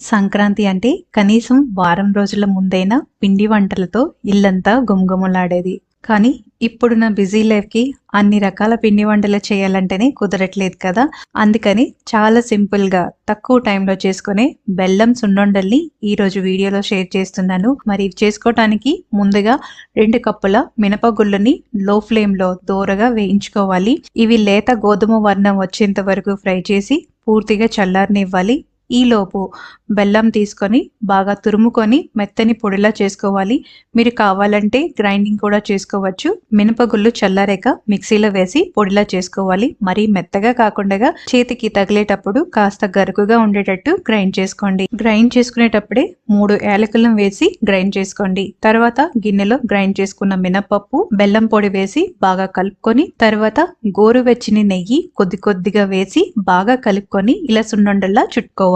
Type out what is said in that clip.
సంక్రాంతి అంటే కనీసం వారం రోజుల ముందైనా పిండి వంటలతో ఇల్లంతా గుమగుమలాడేది. కానీ ఇప్పుడున్న బిజీ లైఫ్‌కి అన్ని రకాల పిండి వంటలు చేయాలంటేనే కుదరట్లేదు కదా! అందుకని చాలా సింపుల్‌గా తక్కువ టైంలో చేసుకునే బెల్లం సున్నుండల్ని ఈరోజు వీడియోలో షేర్ చేస్తున్నాను. మరి ఇవి చేసుకోవటానికి ముందుగా 2 కప్పుల మినపగుళ్ళని లో ఫ్లేమ్‌లో దోరగా వేయించుకోవాలి. ఇవి లేత గోధుమ వర్ణం వచ్చేంత వరకు ఫ్రై చేసి పూర్తిగా చల్లారనివ్వాలి. ఈలోపు బెల్లం తీసుకొని బాగా తురుముకొని మెత్తని పొడిలా చేసుకోవాలి. మీరు కావాలంటే గ్రైండింగ్ కూడా చేసుకోవచ్చు. మినపగుళ్ళు చల్లారాక మిక్సీలో వేసి పొడిలా చేసుకోవాలి. మరీ మెత్తగా కాకుండా చేతికి తగిలేటప్పుడు కాస్త గరుకుగా ఉండేటట్టు గ్రైండ్ చేసుకోండి. గ్రైండ్ చేసుకునేటప్పుడే 3 యాలకులను వేసి గ్రైండ్ చేసుకోండి. తర్వాత గిన్నెలో గ్రైండ్ చేసుకున్న మినపప్పు, బెల్లం పొడి వేసి బాగా కలుపుకొని తర్వాత గోరువెచ్చని నెయ్యి కొద్దిగా వేసి బాగా కలుపుకొని ఇలా సున్నుండల్లా చుట్టుకోవాలి.